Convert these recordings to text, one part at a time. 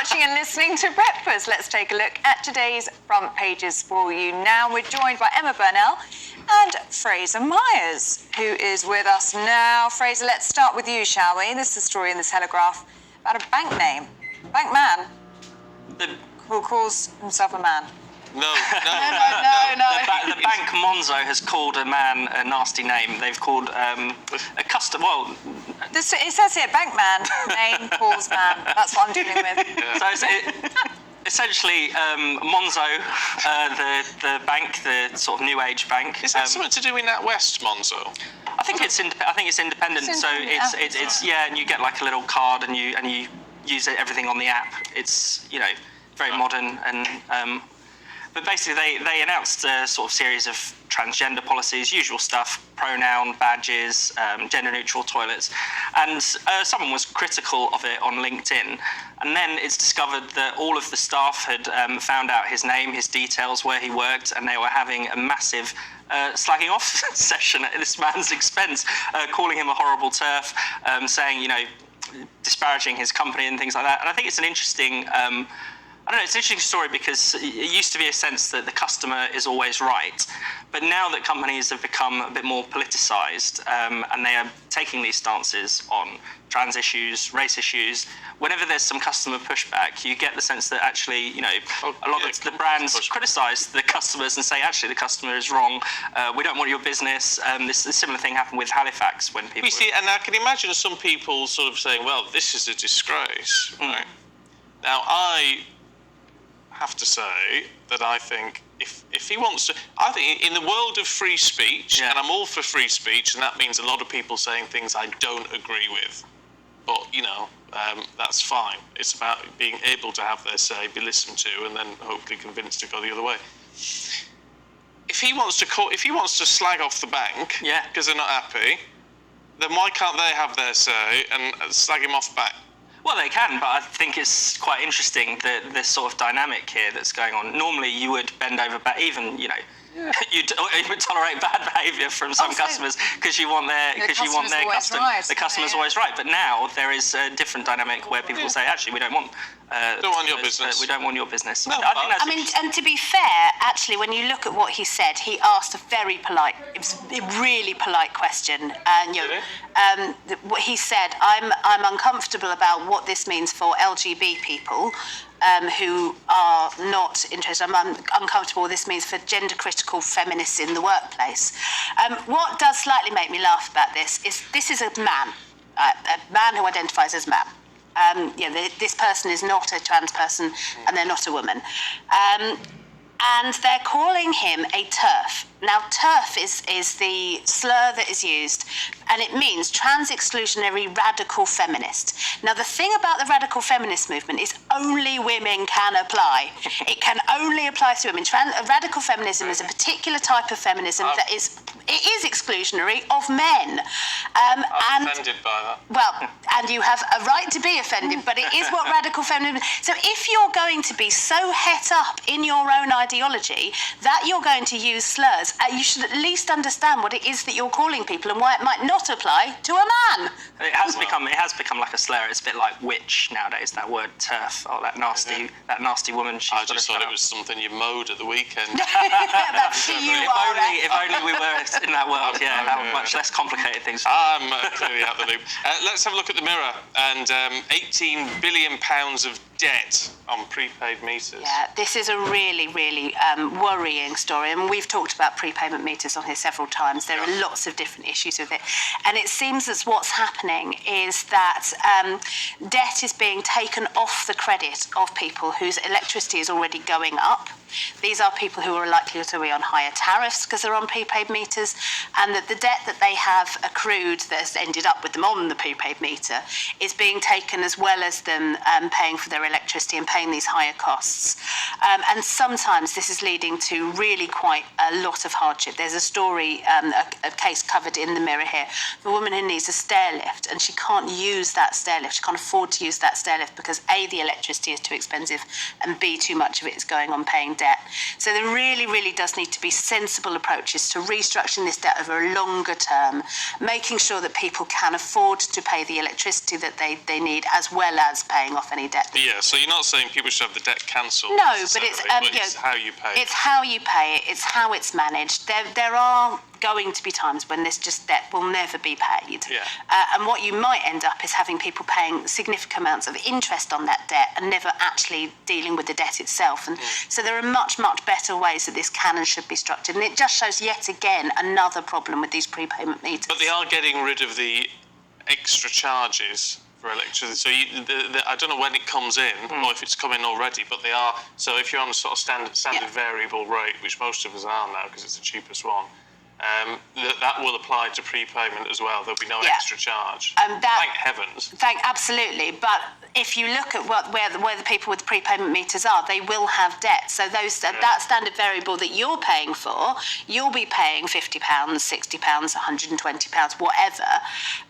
watching and listening to Breakfast. Let's take a look at today's front pages for you now. We're joined by Emma Burnell and Fraser Myers, who is with us now. Fraser, let's start with you, shall we? This is a story in the Telegraph about a bank name. Bank man who calls himself a man. No. The bank Monzo has called a man a nasty name. They've called a customer. Well, it says here, bank man, name calls man. That's what I'm dealing with. Yeah. So essentially, Monzo, the bank, the sort of new age bank. Is that something to do in that West, Monzo? I think it's independent. So it's yeah, and you get like a little card, and you use everything on the app. It's very modern and. But basically, they announced a sort of series of transgender policies, usual stuff, pronoun, badges, gender-neutral toilets. And someone was critical of it on LinkedIn. And then it's discovered that all of the staff had found out his name, his details, where he worked, and they were having a massive slagging off session at this man's expense, calling him a horrible TERF, saying, disparaging his company and things like that. And I think it's an interesting... it's an interesting story because it used to be a sense that the customer is always right. But now that companies have become a bit more politicized and they are taking these stances on trans issues, race issues, whenever there's some customer pushback, you get the sense that actually, a lot of the brands criticize the customers and say, actually, the customer is wrong. We don't want your business. This similar thing happened with Halifax when people... And I can imagine some people sort of saying, well, this is a disgrace. Right? Now, I have to say that I think if he wants to, I think in the world of free speech, and I'm all for free speech, and that means a lot of people saying things I don't agree with, but that's fine. It's about being able to have their say, be listened to, and then hopefully convinced to go the other way. If he wants to slag off the bank because they're not happy, then why can't they have their say and slag him off back? Well, they can, but I think it's quite interesting this sort of dynamic here that's going on. Normally, you would bend over, even you would tolerate bad behaviour from some customers because you want their the customer's always right. But now there is a different dynamic where people say, actually, we don't want. Your business. We don't want your business. No, I mean, and to be fair, actually, when you look at what he said, he asked a very polite, it was a really polite question. And what he said, I'm uncomfortable about what this means for LGBT people. Who are not interested. I'm uncomfortable what this means for gender-critical feminists in the workplace. What does slightly make me laugh about this is a man who identifies as man. This person is not a trans person, and they're not a woman. And they're calling him a TERF. Now, TERF is the slur that is used, and it means trans-exclusionary radical feminist. Now, the thing about the radical feminist movement is only women can apply. It can only apply to women. Radical feminism is a particular type of feminism that is exclusionary of men. I'm offended by that. Well, and you have a right to be offended, but it is what radical feminism... So if you're going to be so het up in your own ideology that you're going to use slurs, you should at least understand what it is that you're calling people and why it might not apply to a man. It has become like a slur. It's a bit like witch nowadays. That word TERF, or that nasty woman. I just thought it was something you mowed at the weekend. That's who you are. If only we were in that world. That would much less complicated things. I'm clearly out the loop. Let's have a look at the Mirror and £18 billion of debt on prepaid meters. Yeah, this is a really, really worrying story, and we've talked about prepayment meters on here several times. There are lots of different issues with it, and it seems that what's happening is that debt is being taken off the credit of people whose electricity is already going up. These are people who are likely to be on higher tariffs because they're on prepaid meters, and that the debt that they have accrued that has ended up with them on the prepaid meter is being taken as well as them paying for their electricity and paying these higher costs. And sometimes this is leading to really quite a lot of hardship. There's a story, a case covered in the Mirror here, of a woman who needs a stair lift and she can't use that stair lift. She can't afford to use that stair lift because A, the electricity is too expensive, and B, too much of it is going on paying debt. So there really, really does need to be sensible approaches to restructuring this debt over a longer term, making sure that people can afford to pay the electricity that they need, as well as paying off any debt that Yeah, so you're not saying people should have the debt cancelled. No, but it's it's how you pay. It's how you pay it. It's how it's managed. There are going to be times when this debt will never be paid. Yeah. And what you might end up is having people paying significant amounts of interest on that debt and never actually dealing with the debt itself. And so there are much, much better ways that this can and should be structured. And it just shows yet again another problem with these prepayment meters. But they are getting rid of the extra charges for electricity. So I don't know when it comes in or if it's coming already, but they are. So if you're on a sort of standard variable rate, which most of us are now because it's the cheapest one, that will apply to prepayment as well. There'll be no extra charge. Thank heavens. Absolutely. But if you look at where the people with prepayment meters are, they will have debt. So that standard variable that you're paying for, you'll be paying £50, £60, £120, whatever,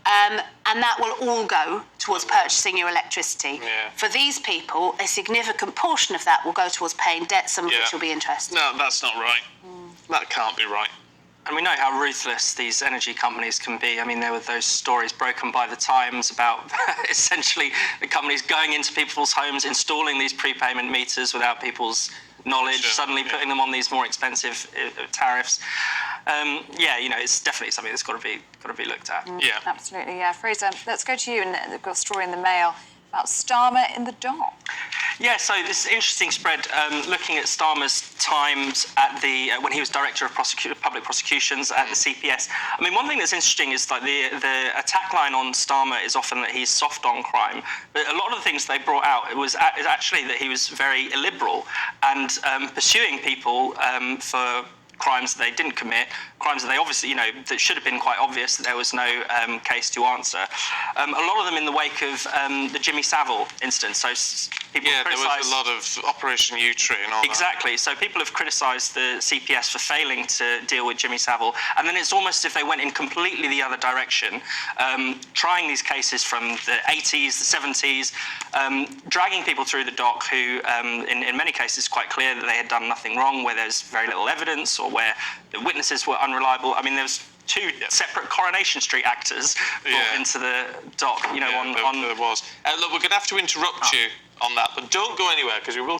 and that will all go towards purchasing your electricity. Yeah. For these people, a significant portion of that will go towards paying debt, some of which will be interest. No, that's not right. That can't be right. And we know how ruthless these energy companies can be. I mean, there were those stories broken by the Times about essentially the companies going into people's homes, installing these prepayment meters without people's knowledge, suddenly putting them on these more expensive tariffs. It's definitely something that's got to be looked at. Yeah, absolutely. Yeah, Fraser, let's go to you. And we've got a story in the Mail about Starmer in the dock. Yeah, so this interesting spread looking at Starmer's times at when he was Director of Public Prosecutions at the CPS. I mean, one thing that's interesting is like the attack line on Starmer is often that he's soft on crime, but a lot of the things they brought out is actually that he was very illiberal and pursuing people for crimes that they didn't commit, crimes that they obviously, that should have been quite obvious that there was no case to answer. A lot of them in the wake of the Jimmy Savile incident. So people there was a lot of Operation U-Tree and all exactly. that. So people have criticised the CPS for failing to deal with Jimmy Savile, and then it's almost as if they went in completely the other direction, trying these cases from the 80s, the 70s, dragging people through the dock who, in many cases, it's quite clear that they had done nothing wrong, where there's very little evidence or where the witnesses were unreliable. I mean, there's two separate Coronation Street actors brought into the dock. There was. Look, we're going to have to interrupt you on that, but don't go anywhere because we will